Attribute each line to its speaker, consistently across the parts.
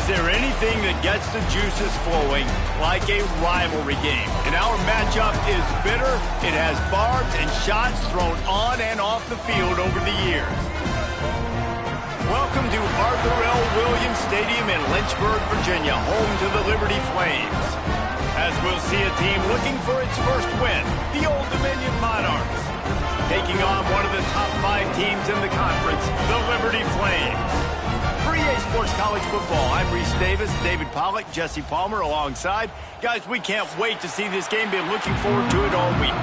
Speaker 1: Is there anything that gets the juices flowing like a rivalry game? And our matchup is bitter. It has barbs and shots thrown on and off the field over the years. Welcome to Arthur L. Williams Stadium in Lynchburg, Virginia, home to the Liberty Flames. As we'll see a team looking for its first win, the Old Dominion Monarchs, taking on one of the top 5 teams in the conference, the Liberty Flames. For EA Sports College Football, I'm Reese Davis, David Pollack, Jesse Palmer alongside. Guys, we can't wait to see this game. Been looking forward to it all week.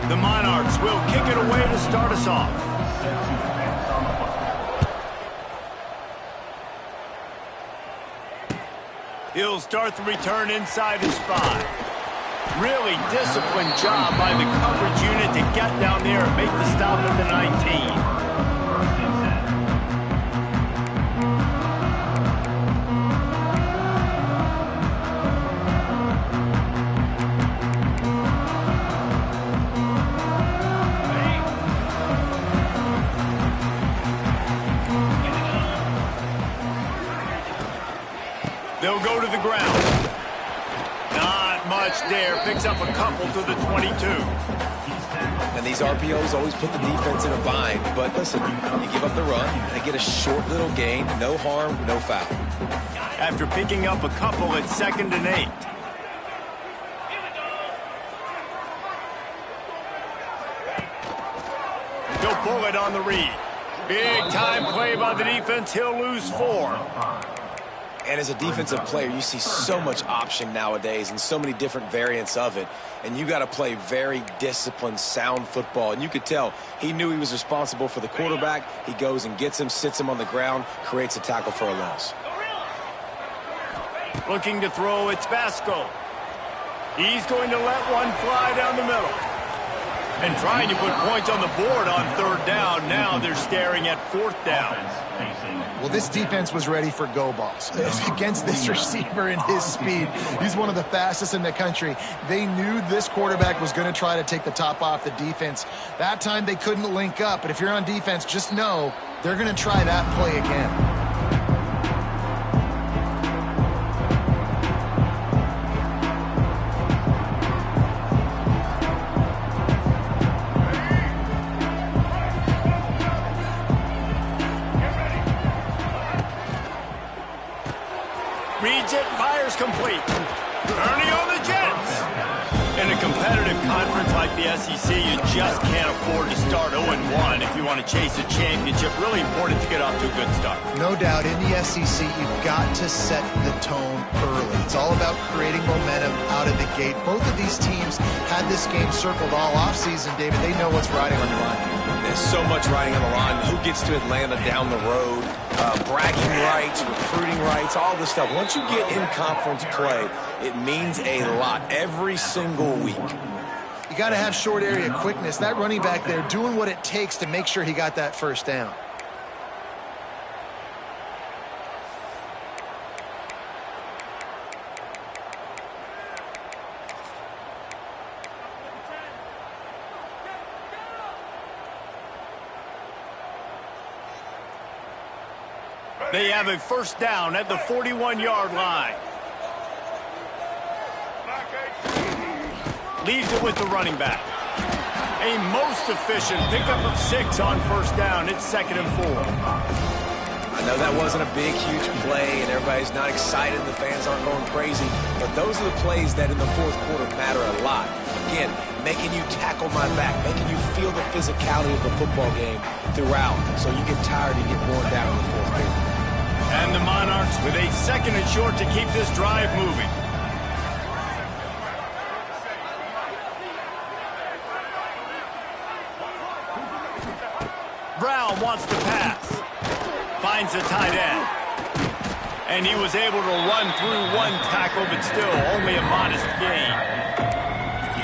Speaker 1: The Monarchs will kick it away to start us off. He'll start the return inside his 5. Really disciplined job by the coverage unit to get down there and make the stop at the 19. They'll go to the ground. Not much there. Picks up a couple to the 22.
Speaker 2: And these RPOs always put the defense in a bind. But listen, you give up the run, they get a short little gain. No harm, no foul.
Speaker 1: After picking up a couple at 2nd and 8. He'll pull it on the read. Big time play by the defense. He'll lose 4.
Speaker 2: And as a defensive player, you see so much option nowadays and so many different variants of it. And you got to play very disciplined, sound football. And you could tell he knew he was responsible for the quarterback. He goes and gets him, sits him on the ground, creates a tackle for a loss.
Speaker 1: Looking to throw, it's Basco. He's going to let one fly down the middle. And trying to put points on the board on 3rd down. Now they're staring at 4th down.
Speaker 3: Well, this defense was ready for go balls against this receiver and his speed. He's one of the fastest in the country. They knew this quarterback was going to try to take the top off the defense. That time they couldn't link up, but if you're on defense, just know they're going to try that play again.
Speaker 1: Reads it, fires complete. Ernie on the Jets. In a competitive conference like the SEC, you just can't afford to start 0-1 if you want to chase a championship. Really important to get off to a good start.
Speaker 3: No doubt, in the SEC, you've got to set the tone early. It's all about creating momentum out of the gate. Both of these teams had this game circled all offseason, David. They know what's riding on the line.
Speaker 2: There's so much riding on the line. Who gets to Atlanta down the road? Bragging rights, recruiting rights, all this stuff. Once you get in conference play, it means a lot every single week.
Speaker 3: You got to have short area quickness. That running back there doing what it takes to make sure he got that 1st down.
Speaker 1: They have a 1st down at the 41-yard line. Leaves it with the running back. A most efficient pickup of 6 on 1st down. It's 2nd and 4.
Speaker 2: I know that wasn't a big, huge play, and everybody's not excited. The fans aren't going crazy. But those are the plays that in the 4th quarter matter a lot. Again, making you tackle my back, making you feel the physicality of the football game throughout. So you get tired and you get worn down in the 4th quarter.
Speaker 1: And the Monarchs with a 2nd and short to keep this drive moving. Brown wants to pass. Finds the tight end. And he was able to run through 1 tackle, but still only a modest gain.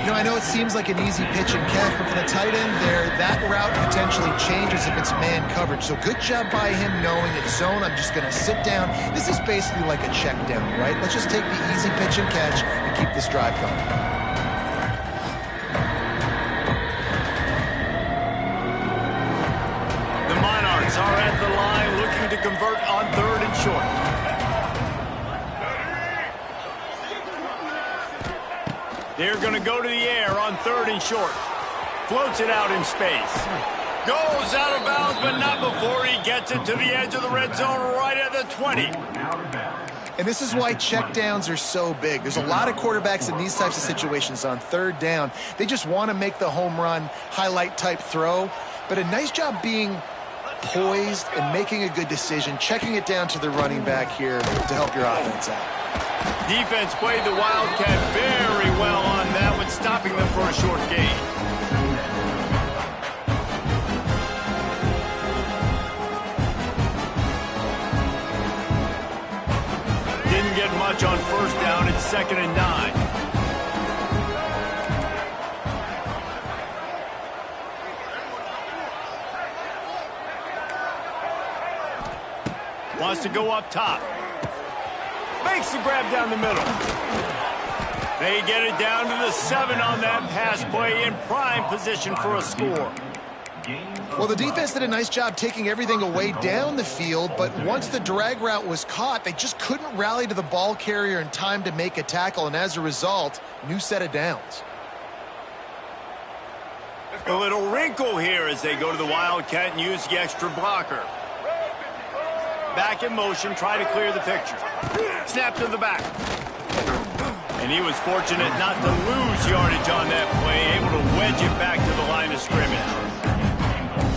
Speaker 3: You know, I know it seems like an easy pitch and catch, but for the tight end there, that route potentially changes if it's man coverage. So good job by him knowing it's zone. I'm just going to sit down. This is basically like a check down, right? Let's just take the easy pitch and catch and keep this drive going.
Speaker 1: The Monarchs are at the line looking to convert on 3rd and short. They're going to go to the air on 3rd and short. Floats it out in space. Goes out of bounds, but not before he gets it to the edge of the red zone right at the 20.
Speaker 3: And this is why checkdowns are so big. There's a lot of quarterbacks in these types of situations on 3rd down. They just want to make the home run, highlight type throw. But a nice job being poised and making a good decision, checking it down to the running back here to help your offense out.
Speaker 1: Defense played the Wildcat very well on that one, stopping them for a short gain. Didn't get much on 1st down. It's 2nd and 9. Wants to go up top. Makes the grab down the middle. They get it down to the 7 on that pass play in prime position for a score.
Speaker 3: Well, the defense did a nice job taking everything away down the field, but once the drag route was caught, they just couldn't rally to the ball carrier in time to make a tackle, and as a result, new set of downs.
Speaker 1: A little wrinkle here as they go to the Wildcat and use the extra blocker. Back in motion, try to clear the picture. Snap to the back. And he was fortunate not to lose yardage on that play, able to wedge it back to the line of scrimmage.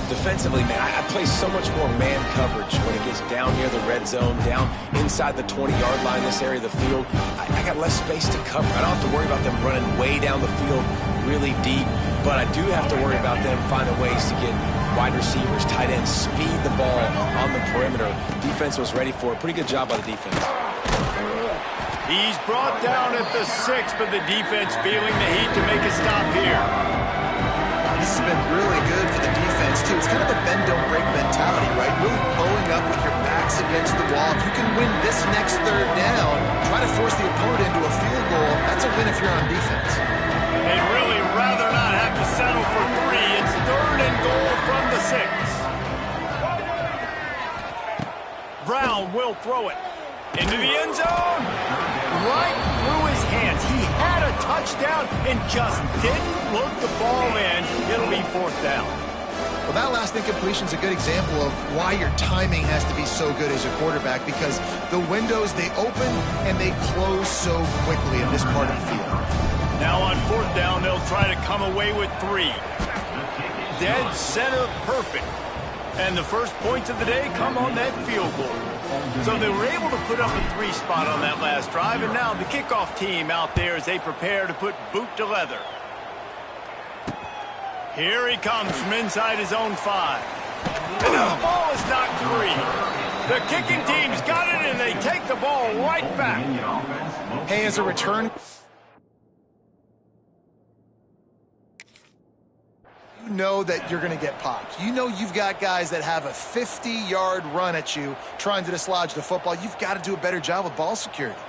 Speaker 2: Defensively, man, I play so much more man coverage when it gets down near the red zone, down inside the 20-yard line, this area of the field. I got less space to cover. I don't have to worry about them running way down the field really deep, but I do have to worry about them finding ways to get wide receivers, tight ends, speed the ball on the perimeter. Defense was ready for it. Pretty good job by the defense.
Speaker 1: He's brought down at the 6, but the defense feeling the heat to make a stop here.
Speaker 3: This has been really good for the defense, too. It's kind of a bend-don't-break mentality, right? Really bowing up with your backs against the wall. If you can win this next 3rd down, try to force the opponent into a field goal, that's a win if you're on defense.
Speaker 1: They'd really rather not have to settle for 3. It's 3rd and goal from the 6. Brown will throw it into the end zone. Right through his hands. He had a touchdown and just didn't look the ball in. It'll be 4th down.
Speaker 3: Well, that last incompletion is a good example of why your timing has to be so good as a quarterback, because the windows, they open and they close so quickly in this part of the field.
Speaker 1: Now on 4th down, they'll try to come away with 3. Dead center perfect. And the first points of the day come on that field goal. So they were able to put up a 3 spot on that last drive, and now the kickoff team out there as they prepare to put boot to leather. Here he comes from inside his own 5. And the ball is knocked free. The kicking team's got it, and they take the ball right back.
Speaker 3: Hey, as a return, you know that you're going to get popped. You know you've got guys that have a 50-yard run at you trying to dislodge the football. You've got to do a better job with ball security.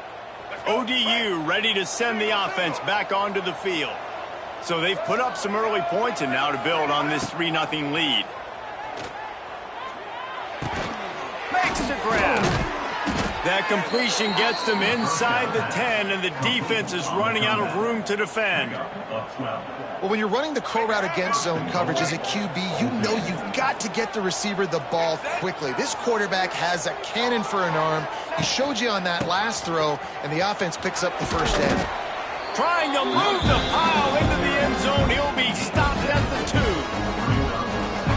Speaker 1: ODU ready to send the offense back onto the field. So they've put up some early points and now to build on this 3-0 lead. Makes the grab. That completion gets them inside the 10, and the defense is running out of room to defend.
Speaker 3: Well, when you're running the crow route against zone coverage as a QB, you know you've got to get the receiver the ball quickly. This quarterback has a cannon for an arm. He showed you on that last throw, and the offense picks up the 1st down.
Speaker 1: Trying to move the pile into the end zone. He'll be stopped at the 2.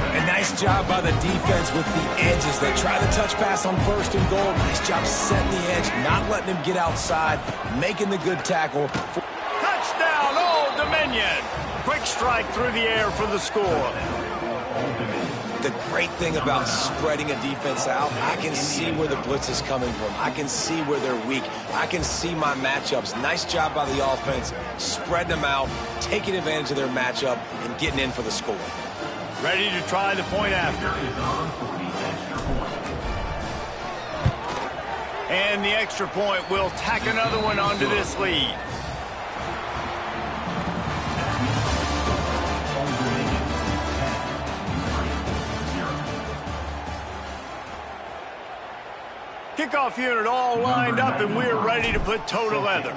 Speaker 2: A nice job by the defense with the edges. They try the touch pass on 1st and goal. Nice job setting the edge, not letting him get outside, making the good tackle.
Speaker 1: Touchdown, Old Dominion. Quick strike through the air for the score.
Speaker 2: The great thing about spreading a defense out, I can see where the blitz is coming from. I can see where they're weak. I can see my matchups. Nice job by the offense, spreading them out, taking advantage of their matchup, and getting in for the score.
Speaker 1: Ready to try the point after. And the extra point will tack another one onto this lead. Kickoff unit all lined up, and we're ready to put toe to leather.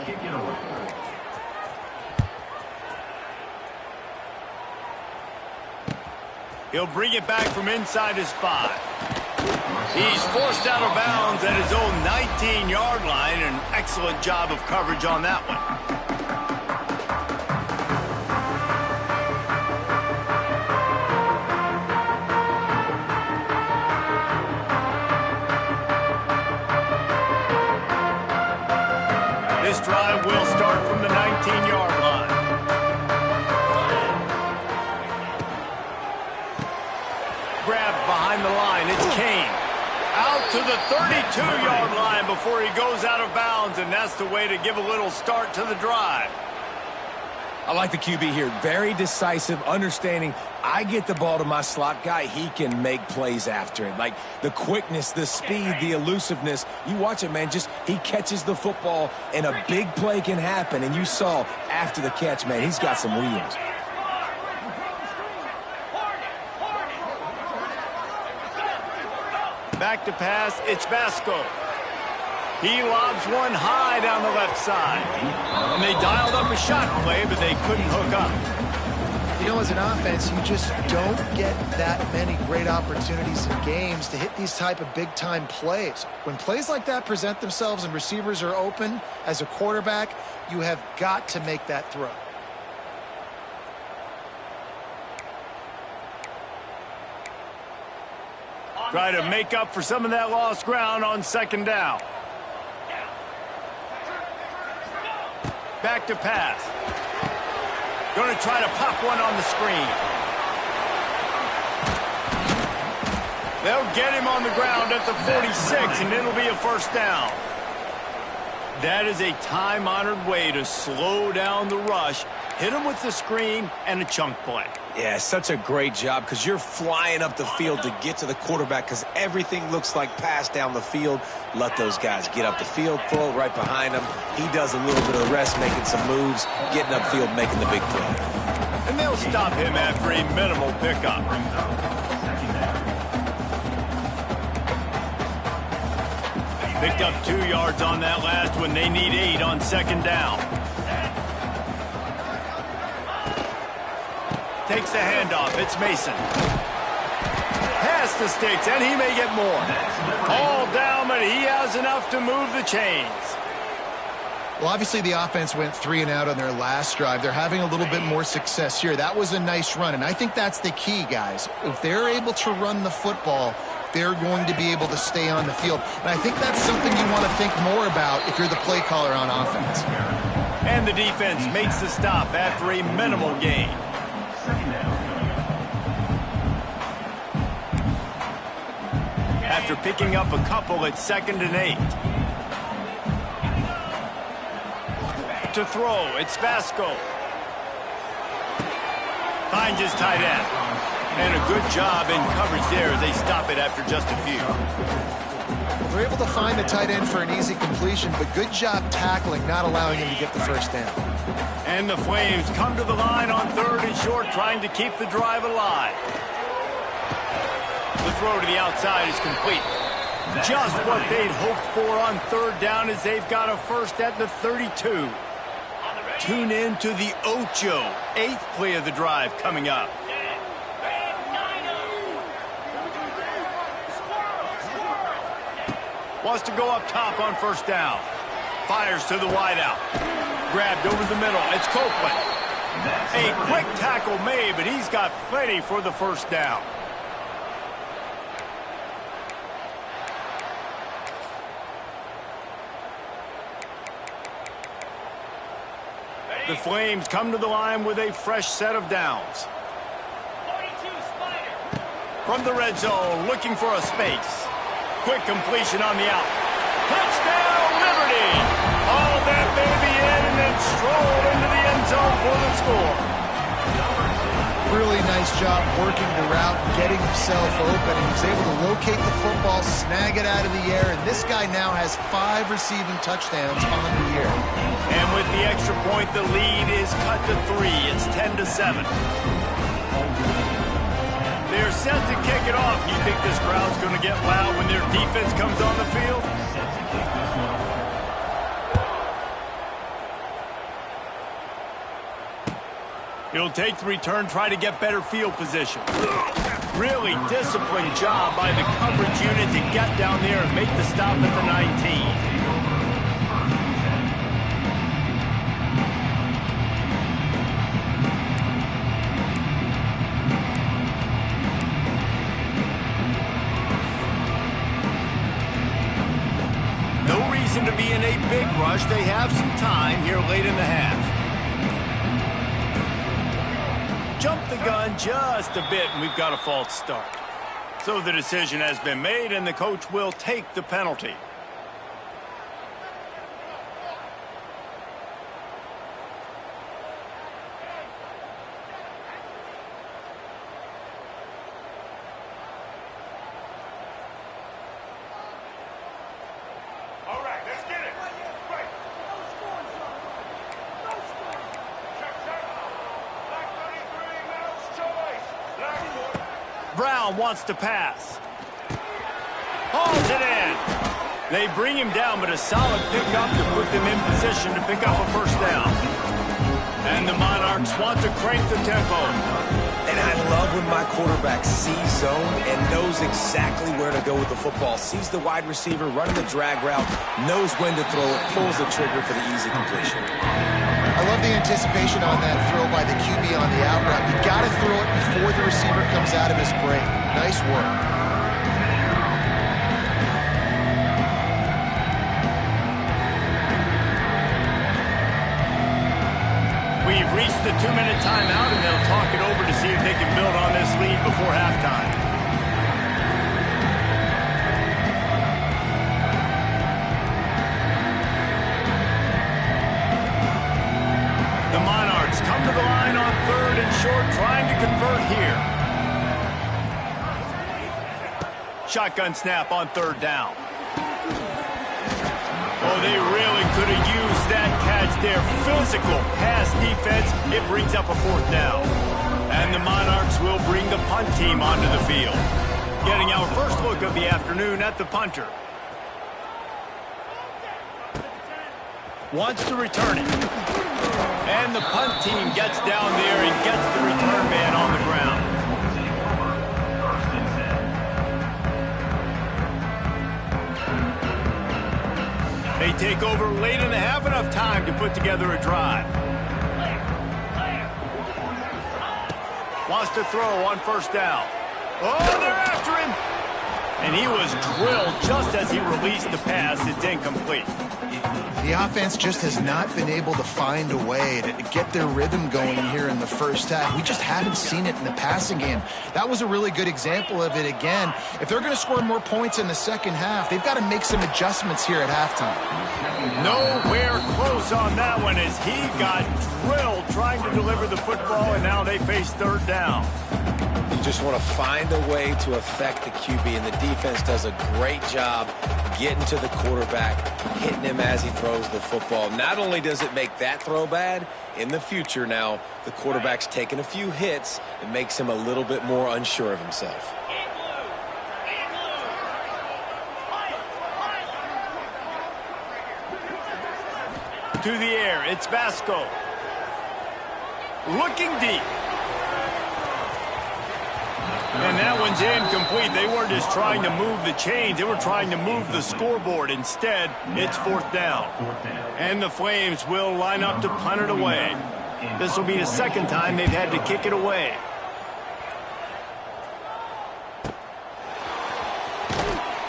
Speaker 1: He'll bring it back from inside his 5. He's forced out of bounds at his own 19-yard line. An excellent job of coverage on that one. This drive will start from the 19-yard line. Grabbed behind the line. It's Kane. Out to the 32-yard line before he goes out of bounds, and that's the way to give a little start to the drive.
Speaker 2: I like the QB here. Very decisive, understanding I get the ball to my slot guy, he can make plays after it. Like the quickness, the speed, the elusiveness. You watch it, man, just he catches the football and a big play can happen. And you saw after the catch, man, he's got some wheels.
Speaker 1: Back to pass, it's Basco. He lobs one high down the left side. And they dialed up a shot play, but they couldn't hook up.
Speaker 3: You know, as an offense, you just don't get that many great opportunities in games to hit these type of big-time plays. When plays like that present themselves and receivers are open, as a quarterback, you have got to make that throw.
Speaker 1: Try to make up for some of that lost ground on second down. Back to pass. Going to try to pop one on the screen. They'll get him on the ground at the 46, and it'll be a first down. That is a time-honored way to slow down the rush, hit him with the screen, and a chunk play.
Speaker 2: Yeah, such a great job because you're flying up the field to get to the quarterback because everything looks like pass down the field. Let those guys get up the field, throw it right behind him. He does a little bit of the rest, making some moves, getting upfield, making the big play.
Speaker 1: And they'll stop him after a minimal pickup. Picked up 2 yards on that last one. They need 8 on second down. Takes the handoff. It's Mason. Past the sticks, and he may get more. All down, but he has enough to move the chains.
Speaker 3: Well, obviously the offense went 3 and out on their last drive. They're having a little bit more success here. That was a nice run, and I think that's the key, guys. If they're able to run the football, they're going to be able to stay on the field. And I think that's something you want to think more about if you're the play caller on offense.
Speaker 1: And the defense makes the stop after a minimal gain. After picking up a couple at 2nd and 8. To throw, it's Basco. Finds his tight end. And a good job in coverage there as they stop it after just a few.
Speaker 3: They're able to find the tight end for an easy completion, but good job tackling, not allowing him to get the first down.
Speaker 1: And the Flames come to the line on 3rd and short, trying to keep the drive alive. The throw to the outside is complete. Just what they'd hoped for on 3rd down as they've got a first at the 32. Tune in to the Ocho, 8th play of the drive coming up. Wants to go up top on 1st down. Fires to the wideout. Grabbed over the middle. It's Copeland. A quick tackle made, but he's got plenty for the first down. The Flames come to the line with a fresh set of downs. From the red zone, looking for a space. Quick completion on the out. Touchdown, Liberty! Hauled that baby in and then strolled into the end zone for the score.
Speaker 3: Really nice job working the route, getting himself open, and he's able to locate the football, snag it out of the air, and this guy now has 5 receiving touchdowns on the year.
Speaker 1: And with the extra point, the lead is cut to 3. It's 10-7. They're set to kick it off. You think this crowd's going to get loud when their defense comes on the field? He'll take the return, try to get better field position. Really disciplined job by the coverage unit to get down there and make the stop at the 19. To be in a big rush. They have some time here late in the half. Jump the gun just a bit, and we've got a false start. So the decision has been made, and the coach will take the penalty. Brown wants to pass. Hauls it in. They bring him down, but a solid pickup to put them in position to pick up a first down. And the Monarchs want to crank the tempo.
Speaker 2: And I love when my quarterback sees zone and knows exactly where to go with the football. Sees the wide receiver running the drag route, knows when to throw it, pulls the trigger for the easy completion.
Speaker 3: I love the anticipation on that throw by the QB on the out route. You got to throw it before the receiver comes out of his break. Nice work.
Speaker 1: We've reached the 2-minute timeout, and they'll talk it over to see if they can build on this lead before halftime. The Monarchs come to the line on 3rd and short, trying to convert here. Shotgun snap on 3rd down. Oh, they really could have used that catch there. Physical pass defense. It brings up a 4th down. And the Monarchs will bring the punt team onto the field. Getting our first look of the afternoon at the punter. Wants to return it. And the punt team gets down there and gets the return man on the ground. They take over late in the half, enough time to put together a drive. Wants to throw on 1st down. Oh, they're after him! And he was drilled just as he released the pass. It's incomplete.
Speaker 3: The offense just has not been able to find a way to get their rhythm going here in the first half. We just haven't seen it in the passing game. That was a really good example of it again. If they're going to score more points in the second half, they've got to make some adjustments here at halftime.
Speaker 1: Nowhere close on that one as he got drilled trying to deliver the football, and now they face 3rd down.
Speaker 2: You just want to find a way to affect the QB, and the defense does a great job getting to the quarterback, hitting him as he throws the football. Not only does it make that throw bad, in the future now, the quarterback's taking a few hits. It makes him a little bit more unsure of himself.
Speaker 1: To the air, it's Vasco. Looking deep. And that one's incomplete. They weren't just trying to move the chains. They were trying to move the scoreboard. Instead, it's 4th down. And the Flames will line up to punt it away. This will be the 2nd time they've had to kick it away.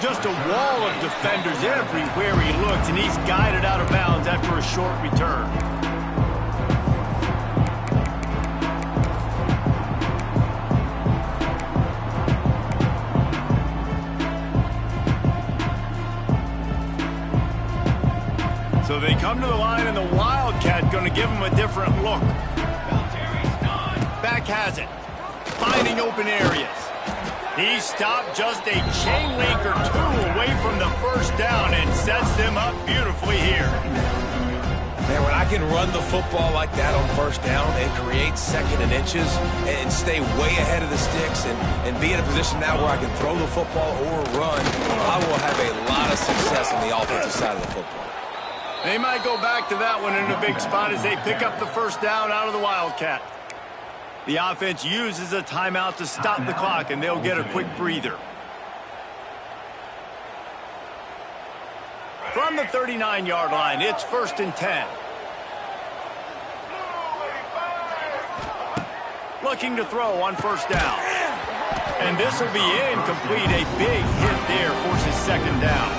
Speaker 1: Just a wall of defenders everywhere he looks, and he's guided out of bounds after a short return. a different look. Back has it. Finding open areas. He stopped just a chain link or two away from the first down and sets them up beautifully here.
Speaker 2: Man, when I can run the football like that on first down and create second and inches and stay way ahead of the sticks and be in a position now where I can throw the football or run, I will have a lot of success on the offensive side of the football.
Speaker 1: They might go back to that one in a big spot as they pick up the first down out of the Wildcat. The offense uses a timeout to stop the clock, and they'll get a quick breather. From the 39-yard line, it's 1st and 10. Looking to throw on first down. And this will be incomplete. A big hit there forces second down.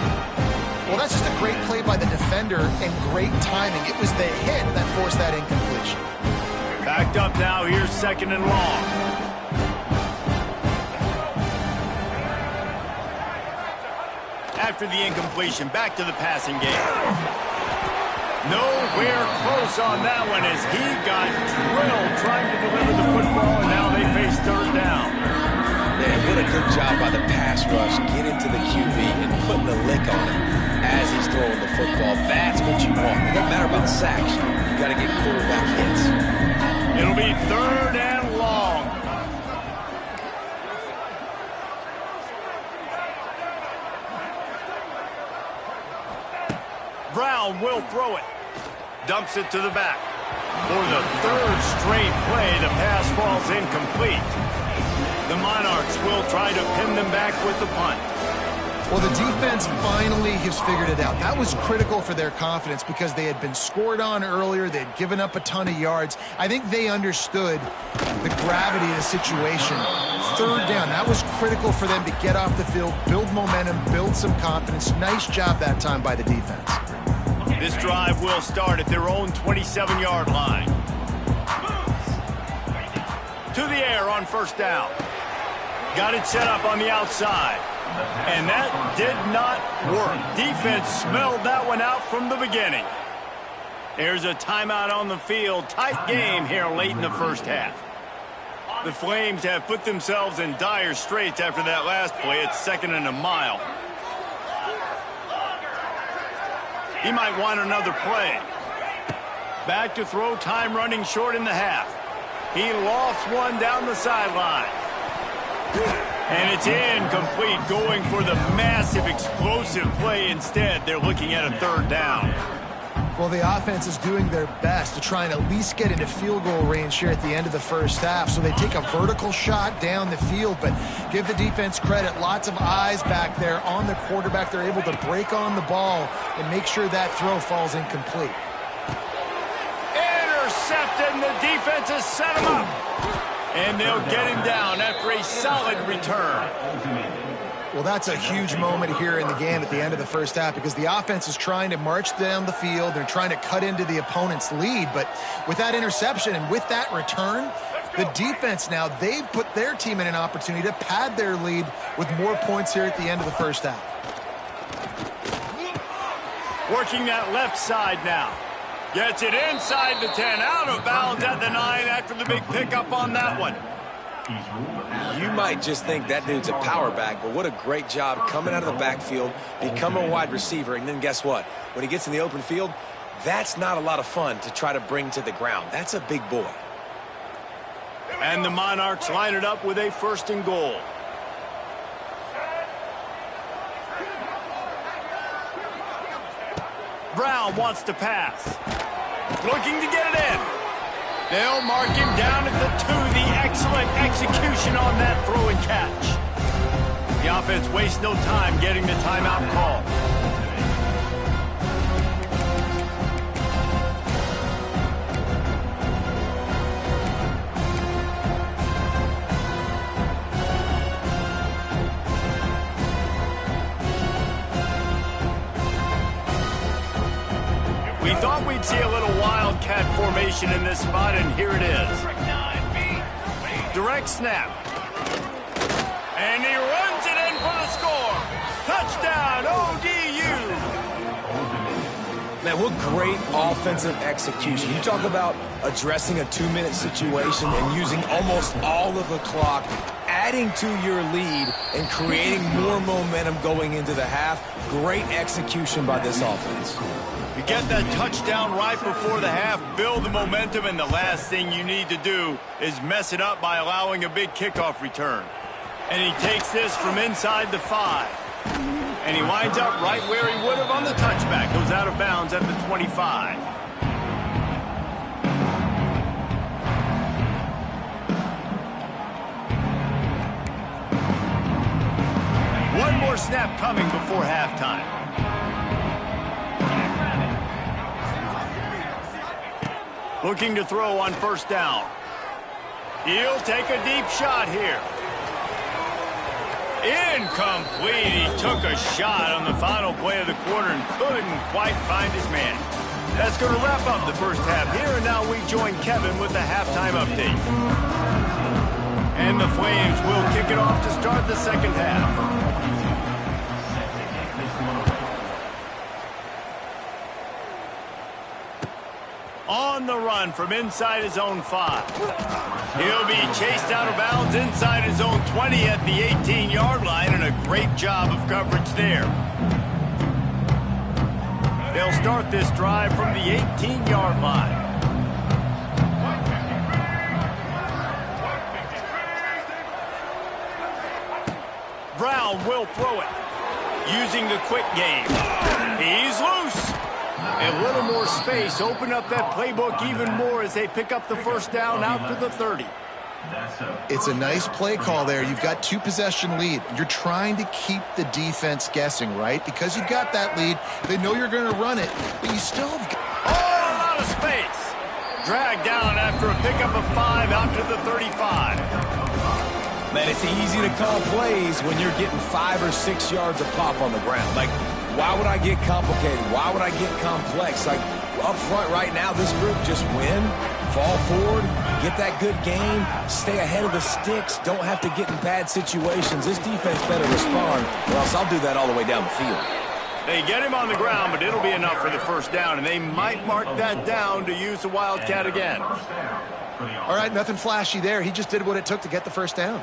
Speaker 3: Well, that's just a great play by the defender and great timing. It was the hit that forced that incompletion.
Speaker 1: Backed up now, here's 2nd and long. After the incompletion, back to the passing game. Nowhere close on that one as he got drilled trying to deliver the football, and now they face 3rd down.
Speaker 2: Man, what a good job by the pass rush, getting to the QB and putting a lick on him as he's throwing the football. That's what you want. It doesn't matter about sacks. You got to get quarterback hits.
Speaker 1: It'll be 3rd and long. Brown will throw it. Dumps it to the back. For the 3rd straight play, the pass falls incomplete. The Monarchs will try to pin them back with the punt.
Speaker 3: Well, the defense finally has figured it out. That was critical for their confidence because they had been scored on earlier. They had given up a ton of yards. I think they understood the gravity of the situation. 3rd down, that was critical for them to get off the field, build momentum, build some confidence. Nice job that time by the defense.
Speaker 1: This drive will start at their own 27-yard line. To the air on first down. Got it set up on the outside. And that did not work. Defense smelled that one out from the beginning. There's a timeout on the field. Tight game here late in the first half. The Flames have put themselves in dire straits after that last play. It's 2nd and a mile. He might want another play. Back to throw, time running short in the half. He lofts one down the sideline. And it's incomplete, going for the massive explosive play instead. They're looking at a 3rd down.
Speaker 3: Well, the offense is doing their best to try and at least get into field goal range here at the end of the first half. So they take a vertical shot down the field, but give the defense credit. Lots of eyes back there on the quarterback. They're able to break on the ball and make sure that throw falls incomplete.
Speaker 1: Intercepted, and the defense has set him up. And they'll get him down after a solid return.
Speaker 3: Well, that's a huge moment here in the game at the end of the first half because the offense is trying to march down the field. They're trying to cut into the opponent's lead. But with that interception and with that return, the defense now, they've put their team in an opportunity to pad their lead with more points here at the end of the first half.
Speaker 1: Working that left side now. Gets it inside the 10, out of bounds at the 9 after the big pickup on that one.
Speaker 2: You might just think that dude's a power back, but what a great job coming out of the backfield, becoming a wide receiver, and then guess what? When he gets in the open field, that's not a lot of fun to try to bring to the ground. That's a big boy.
Speaker 1: And the Monarchs line it up with a 1st and goal. Brown wants to pass. Looking to get it in. They'll mark him down at the 2. The excellent execution on that throw and catch. The offense wastes no time getting the timeout call. We thought we'd see a little wildcat formation in this spot, and here it is. Direct snap. And he runs it in for the score. Touchdown, ODU.
Speaker 2: Now, Man, what great offensive execution. You talk about addressing a 2-minute situation and using almost all of the clock, adding to your lead and creating more momentum going into the half. Great execution by this offense.
Speaker 1: You get that touchdown right before the half, build the momentum, and the last thing you need to do is mess it up by allowing a big kickoff return. And he takes this from inside the 5. And he winds up right where he would have on the touchback. Goes out of bounds at the 25. One more snap coming before halftime. Looking to throw on first down. He'll take a deep shot here. Incomplete. He took a shot on the final play of the quarter and couldn't quite find his man. That's going to wrap up the first half here, and now we join Kevin with the halftime update. And the Flames will kick it off to start the second half. On the run from inside his own 5. He'll be chased out of bounds inside his own 20 at the 18-yard line, and a great job of coverage there. They'll start this drive from the 18-yard line. Brown will throw it, using the quick game. He's loose. A little more space, open up that playbook even more as they pick up the first down out to the 30.
Speaker 3: It's a nice play call there. You've got 2-possession lead. You're trying to keep the defense guessing, right? Because you've got that lead. They know you're going to run it, but you still have got...
Speaker 1: Oh, a lot of space. Dragged down after a pickup of 5 out to the 35.
Speaker 2: Man, it's easy to call plays when you're getting 5 or 6 yards a pop on the ground. Like, why would I get complicated? Why would I get complex? Like, up front right now, this group just win, fall forward, get that good game, stay ahead of the sticks, don't have to get in bad situations. This defense better respond, or else I'll do that all the way down the field.
Speaker 1: They get him on the ground, but it'll be enough for the first down, and they might mark that down to use the Wildcat again.
Speaker 3: All right, nothing flashy there. He just did what it took to get the first down.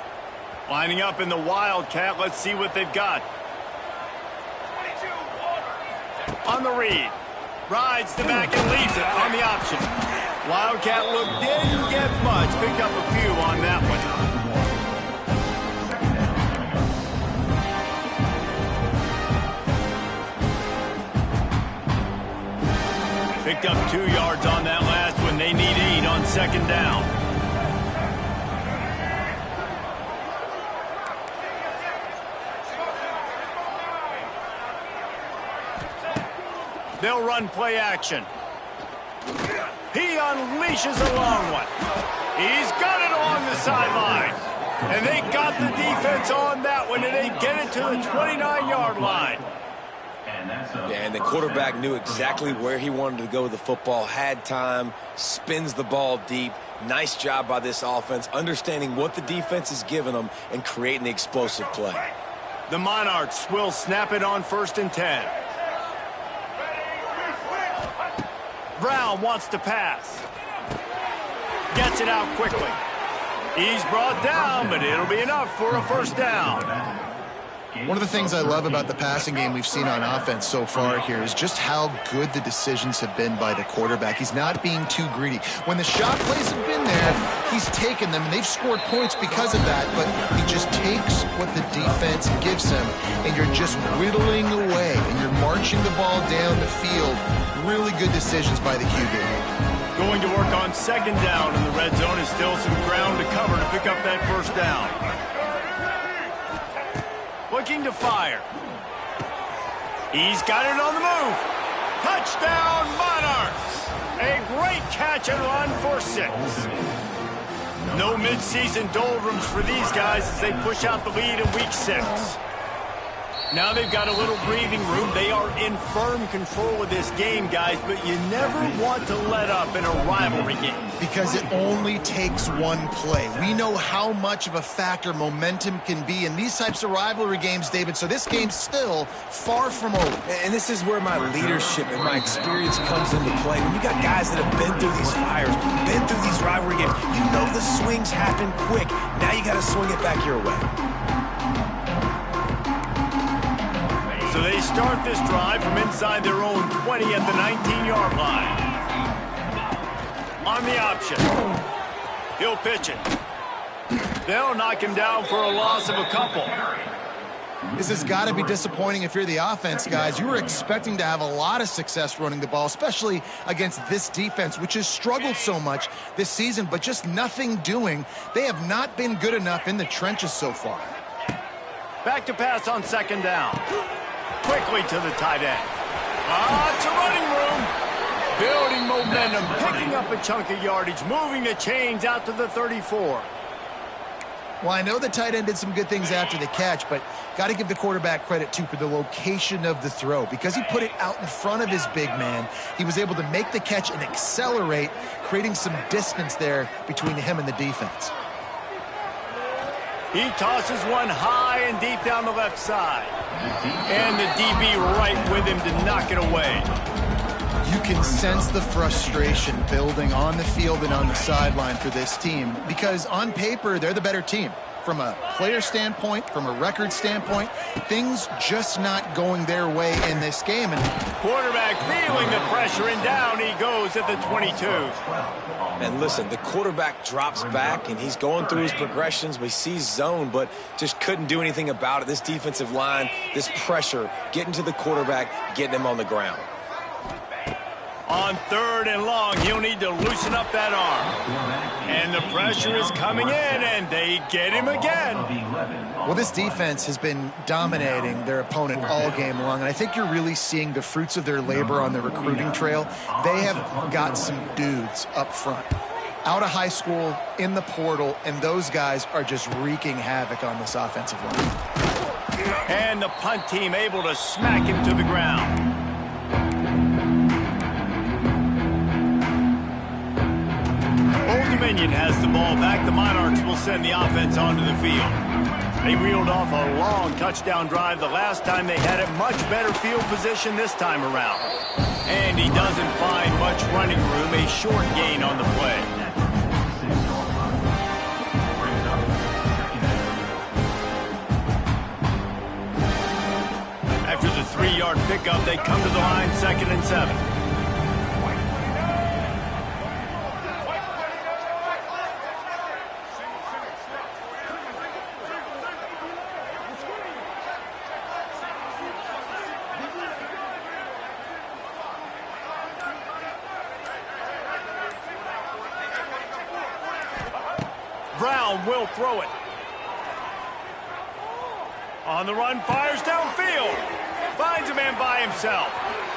Speaker 1: Lining up in the Wildcat, let's see what they've got. On the read. Rides the back and leaves it on the option. Wildcat look didn't get much. Picked up a few on that one. Picked up 2 yards on that last one. They need 8 on second down. They'll run play action. He unleashes a long one. He's got it along the sideline. And they got the defense on that one, and they get it to the 29-yard line.
Speaker 2: Yeah, and the quarterback knew exactly where he wanted to go with the football, had time, spins the ball deep. Nice job by this offense, understanding what the defense is giving them and creating the explosive play.
Speaker 1: The Monarchs will snap it on 1st and 10. Brown wants to pass. Gets it out quickly. He's brought down, but it'll be enough for a first down.
Speaker 3: One of the things I love about the passing game we've seen on offense so far here is just how good the decisions have been by the quarterback. He's not being too greedy. When the shot plays have been there, he's taken them, and they've scored points because of that, but he just takes what the defense gives him, and you're just whittling away, and you're marching the ball down the field. Really good decisions by the QB.
Speaker 1: Going to work on second down in the red zone is still some ground to cover to pick up that first down. Looking to fire. He's got it on the move. Touchdown, Monarchs! A great catch and run for 6. No midseason doldrums for these guys as they push out the lead in week 6. Now they've got a little breathing room. They are in firm control of this game, guys, but you never want to let up in a rivalry game.
Speaker 3: Because it only takes one play. We know how much of a factor momentum can be in these types of rivalry games, David, so this game's still far from over.
Speaker 2: And this is where my leadership and my experience comes into play. When you got guys that have been through these fires, been through these rivalry games, you know the swings happen quick. Now you got to swing it back your way.
Speaker 1: So they start this drive from inside their own 20 at the 19-yard line. On the option. He'll pitch it. They'll knock him down for a loss of a couple.
Speaker 3: This has got to be disappointing if you're the offense, guys. You were expecting to have a lot of success running the ball, especially against this defense, which has struggled so much this season, but just nothing doing. They have not been good enough in the trenches so far.
Speaker 1: Back to pass on second down. Quickly to the tight end. It's a running room. Building momentum, picking up a chunk of yardage, moving the chains out to the 34.
Speaker 3: Well, I know the tight end did some good things after the catch, but got to give the quarterback credit, too, for the location of the throw. Because he put it out in front of his big man, he was able to make the catch and accelerate, creating some distance there between him and the defense.
Speaker 1: He tosses one high and deep down the left side. And the DB right with him to knock it away.
Speaker 3: You can sense the frustration building on the field and on the sideline for this team because on paper, they're the better team. From a player standpoint, from a record standpoint, things just not going their way in this game. And
Speaker 1: quarterback feeling the pressure, and down he goes at the 22.
Speaker 2: And listen, the quarterback drops back, and he's going through his progressions. We see zone, but just couldn't do anything about it. This defensive line, this pressure, getting to the quarterback, getting him on the ground.
Speaker 1: On third and long, he'll need to loosen up that arm. And the pressure is coming in, and they get him again.
Speaker 3: Well, this defense has been dominating their opponent all game long, and I think you're really seeing the fruits of their labor on the recruiting trail. They have got some dudes up front, out of high school, in the portal, and those guys are just wreaking havoc on this offensive line.
Speaker 1: And the punt team able to smack him to the ground. Old Dominion has the ball back. The Monarchs will send the offense onto the field. They reeled off a long touchdown drive the last time they had it. Much better field position this time around. And he doesn't find much running room. A short gain on the play. After the 3-yard pickup, they come to the line 2nd and 7. Brown will throw it. On the run, fires downfield. Finds a man by himself.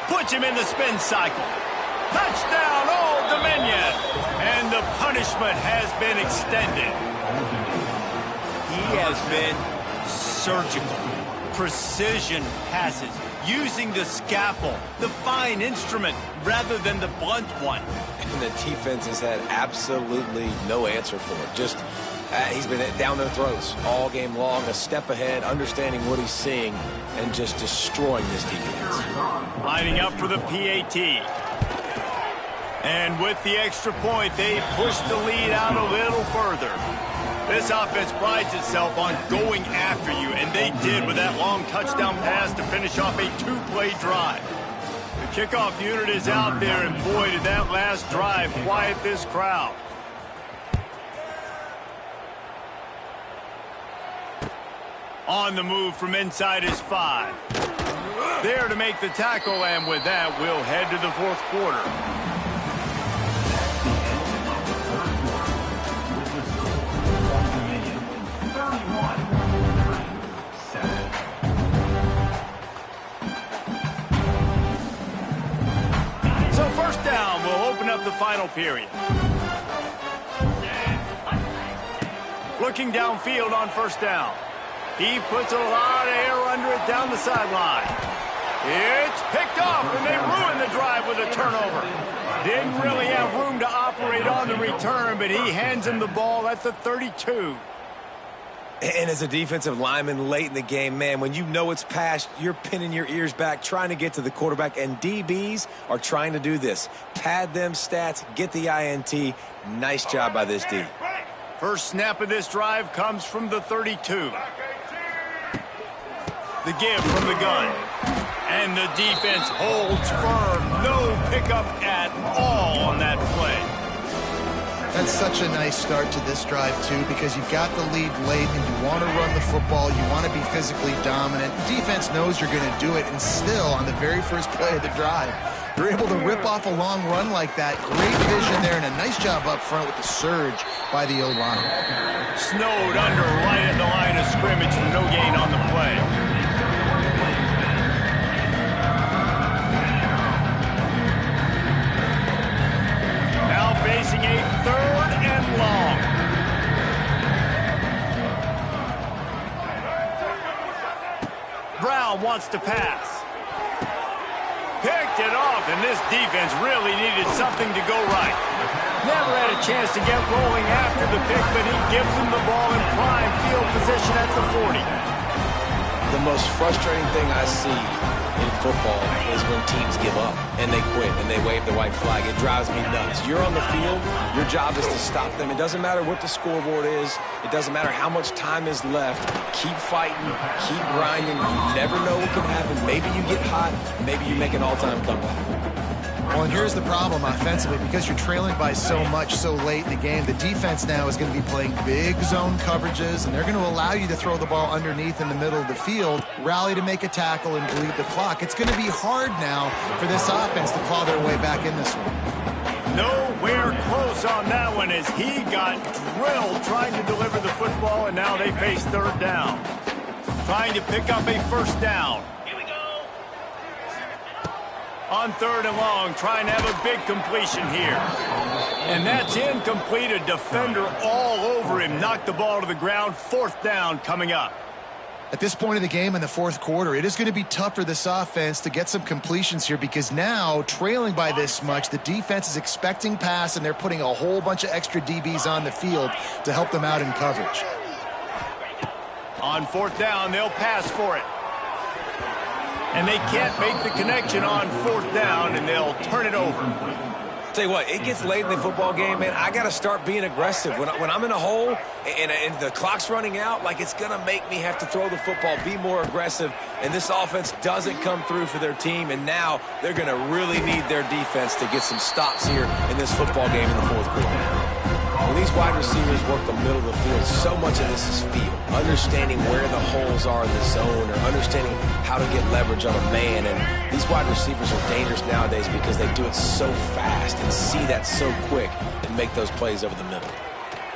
Speaker 1: Puts him in the spin cycle. Touchdown, Old Dominion. And the punishment has been extended. He has been surgical. Precision passes. Using the scalpel, the fine instrument, rather than the blunt one.
Speaker 2: And the defense has had absolutely no answer for it. Just, he's been down their throats all game long, a step ahead, understanding what he's seeing, and just destroying this defense.
Speaker 1: Lining up for the PAT. And with the extra point, they push the lead out a little further. This offense prides itself on going after you, and they did with that long touchdown pass to finish off a 2-play drive. The kickoff unit is out there, and boy, did that last drive quiet this crowd. On the move from inside his 5. There to make the tackle, and with that, we'll head to the 4th quarter. So first down, we'll open up the final period. Looking downfield on first down. He puts a lot of air under it down the sideline. It's picked off, and they ruin the drive with a turnover. Didn't really have room to operate on the return, but he hands him the ball at the 32.
Speaker 2: And as a defensive lineman late in the game, man, when you know it's past, you're pinning your ears back, trying to get to the quarterback, and DBs are trying to do this. Pad them stats, get the INT. Nice job by this D.
Speaker 1: First snap of this drive comes from the 32. The give from the gun. And the defense holds firm. No pickup at all on that play.
Speaker 3: That's such a nice start to this drive, too, because you've got the lead late and you want to run the football. You want to be physically dominant. The defense knows you're going to do it, and still, on the very first play of the drive, you're able to rip off a long run like that. Great vision there, and a nice job up front with the surge by the O-line.
Speaker 1: Snowed under right at the line of scrimmage for no gain on the play. Facing a 3rd and long. Brown wants to pass. Picked it off, and this defense really needed something to go right. Never had a chance to get rolling after the pick, but he gives them the ball in prime field position at the 40.
Speaker 2: The most frustrating thing I see in football is when teams give up and they quit and they wave the white flag. It drives me nuts. You're on the field. Your job is to stop them. It doesn't matter what the scoreboard is. It doesn't matter how much time is left. Keep fighting. Keep grinding. You never know what can happen. Maybe you get hot. Maybe you make an all-time comeback.
Speaker 3: Well, and here's the problem offensively. Because you're trailing by so much so late in the game, the defense now is going to be playing big zone coverages, and they're going to allow you to throw the ball underneath in the middle of the field, rally to make a tackle, and bleed the clock. It's going to be hard now for this offense to claw their way back in this one.
Speaker 1: Nowhere close on that one as he got drilled trying to deliver the football, and now they face 3rd down. Trying to pick up a 1st down. On 3rd and long, trying to have a big completion here. And that's incomplete. A defender all over him. Knocked the ball to the ground. 4th down coming up.
Speaker 3: At this point of the game in the 4th quarter, it is going to be tough for this offense to get some completions here because now, trailing by this much, the defense is expecting pass, and they're putting a whole bunch of extra DBs on the field to help them out in coverage.
Speaker 1: On 4th down, they'll pass for it. And they can't make the connection on 4th down, and they'll turn it over.
Speaker 2: Tell you what, it gets late in the football game, man. I got to start being aggressive. When I'm in a hole and the clock's running out, like it's going to make me have to throw the football, be more aggressive, and this offense doesn't come through for their team, and now they're going to really need their defense to get some stops here in this football game in the 4th quarter. When these wide receivers work the middle of the field, so much of this is feel. Understanding where the holes are in the zone or understanding how to get leverage on a man. And these wide receivers are dangerous nowadays because they do it so fast and see that so quick and make those plays over the middle.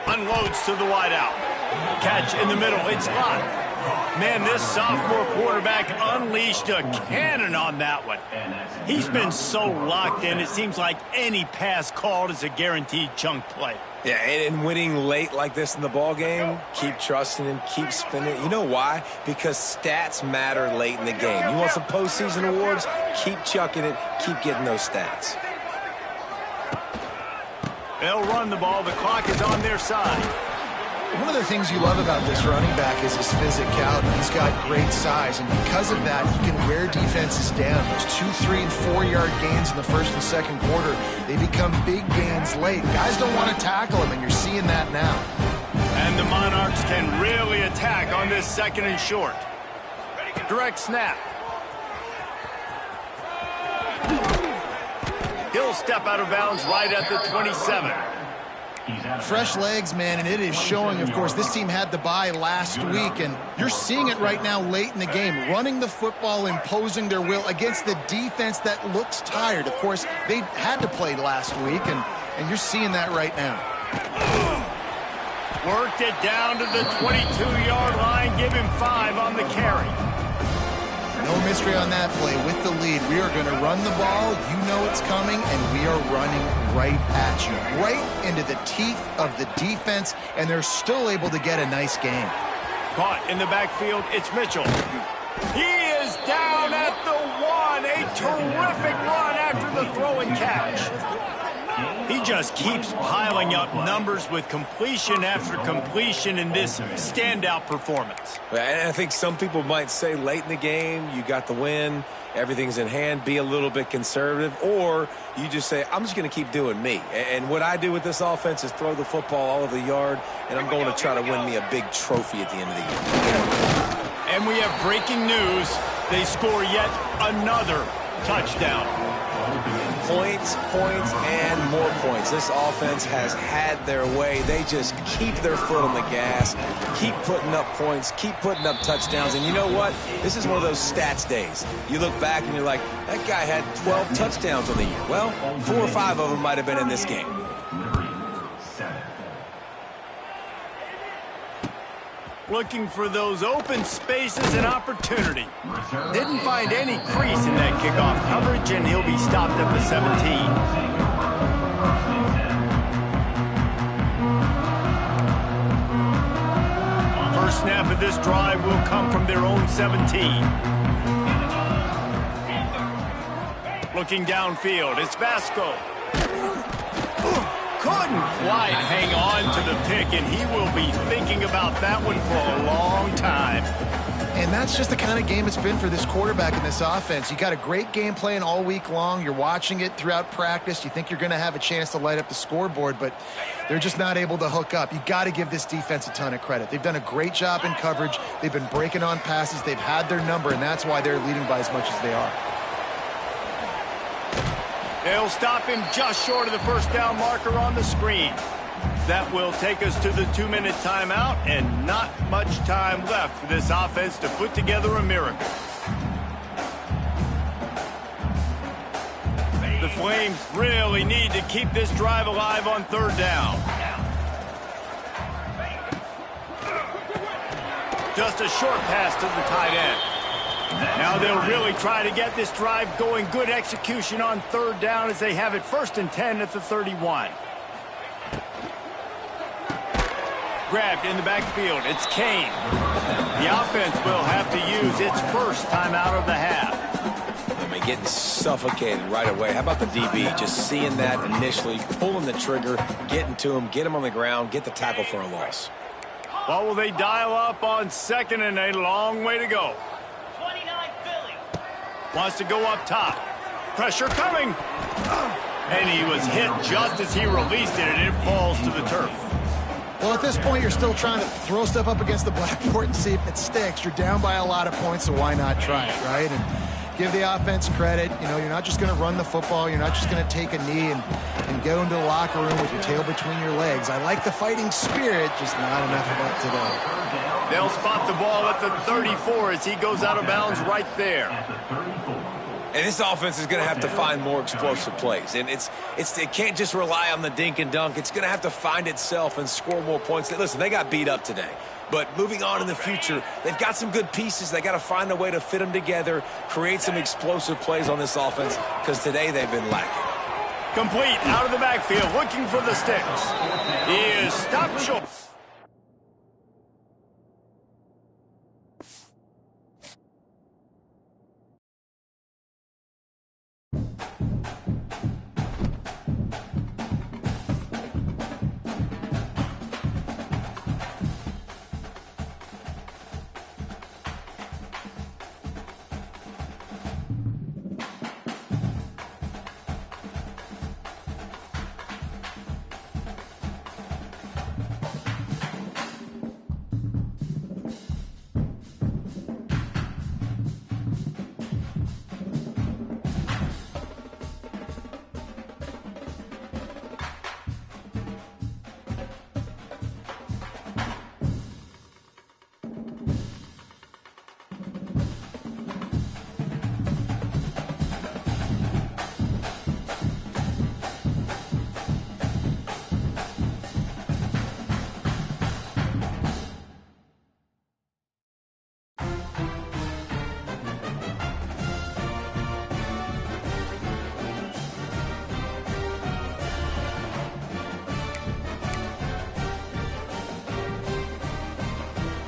Speaker 1: Unloads to the wideout. Catch in the middle. It's Lott. Man, this sophomore quarterback unleashed a cannon on that one. He's been so locked in, it seems like any pass called is a guaranteed chunk play.
Speaker 2: Yeah, and winning late like this in the ball game, keep trusting him, keep spinning. You know why? Because stats matter late in the game. You want some postseason awards? Keep chucking it, keep getting those stats.
Speaker 1: They'll run the ball. The clock is on their side.
Speaker 3: One of the things you love about this running back is his physicality. He's got great size, and because of that, he can wear defenses down. Those 2, 3, and 4-yard gains in the 1st and 2nd quarter, they become big gains late. Guys don't want to tackle him, and you're seeing that now.
Speaker 1: And the Monarchs can really attack on this 2nd and short. Direct snap. He'll step out of bounds right at the 27.
Speaker 3: Fresh legs, man, and it is showing. Of course, this team had the bye last week, and you're seeing it right now late in the game, running the football, imposing their will against the defense that looks tired. Of course, they had to play last week, and you're seeing that right now.
Speaker 1: Worked it down to the 22-yard line, give him 5 on the carry.
Speaker 3: No mystery on that play. With the lead, we are going to run the ball. You know it's coming, and we are running right at you, right into the teeth of the defense, and they're still able to get a nice game.
Speaker 1: Caught in the backfield, it's Mitchell. He is down at the 1. A terrific run after the throw and catch. just keeps piling up numbers with completion after completion in this standout performance.
Speaker 2: And I think some people might say late in the game, you got the win, everything's in hand, be a little bit conservative, or you just say, I'm just going to keep doing me. And what I do with this offense is throw the football all over the yard, and I'm going to try to win me a big trophy at the end of the year.
Speaker 1: And we have breaking news. They score yet another touchdown.
Speaker 2: Points, and more points. This offense has had their way. They just keep their foot on the gas, keep putting up points, keep putting up touchdowns. And you know what? This is one of those stats days. You look back and you're like, that guy had 12 touchdowns on the year. Well, 4 or 5 of them might have been in this game.
Speaker 1: Looking for those open spaces and opportunity. Didn't find any crease in that kickoff coverage, and he'll be stopped at the 17. First snap of this drive will come from their own 17. Looking downfield, it's Vasco. Couldn't quite hang on to the pick, and he will be thinking about that one for a long time.
Speaker 3: And that's just the kind of game it's been for this quarterback in this offense. You got a great game plan all week long. You're watching it throughout practice. You think you're going to have a chance to light up the scoreboard, but they're just not able to hook up. You got to give this defense a ton of credit. They've done a great job in coverage. They've been breaking on passes. They've had their number, and that's why they're leading by as much as they are.
Speaker 1: They'll stop him just short of the first down marker on the screen. That will take us to the 2-minute timeout, and not much time left for this offense to put together a miracle. The Flames really need to keep this drive alive on 3rd down. Just a short pass to the tight end. Now they'll really try to get this drive going. Good execution on 3rd down as they have it 1st and 10 at the 31. Grabbed in the backfield. It's Kane. The offense will have to use its first time out of the half.
Speaker 2: I mean, getting suffocated right away. How about the DB? Just seeing that initially, pulling the trigger, getting to him, get him on the ground, get the tackle for a loss.
Speaker 1: Well, will they dial up on 2nd and a long way to go? Wants to go up top. Pressure coming. And he was hit just as he released it, and it falls to the turf.
Speaker 3: Well, at this point, you're still trying to throw stuff up against the blackboard and see if it sticks. You're down by a lot of points, so why not try it, right? And give the offense credit. You know, you're not just going to run the football. You're not just going to take a knee and go into the locker room with your tail between your legs. I like the fighting spirit, just not enough of that today.
Speaker 1: They'll spot the ball at the 34 as he goes out of bounds right there.
Speaker 2: And this offense is going to have to find more explosive plays. And it can't just rely on the dink and dunk. It's going to have to find itself and score more points. Listen, they got beat up today. But moving on in the future, they've got some good pieces. They got to find a way to fit them together, create some explosive plays on this offense, because today they've been lacking.
Speaker 1: Complete out of the backfield, looking for the sticks. He is stopped short.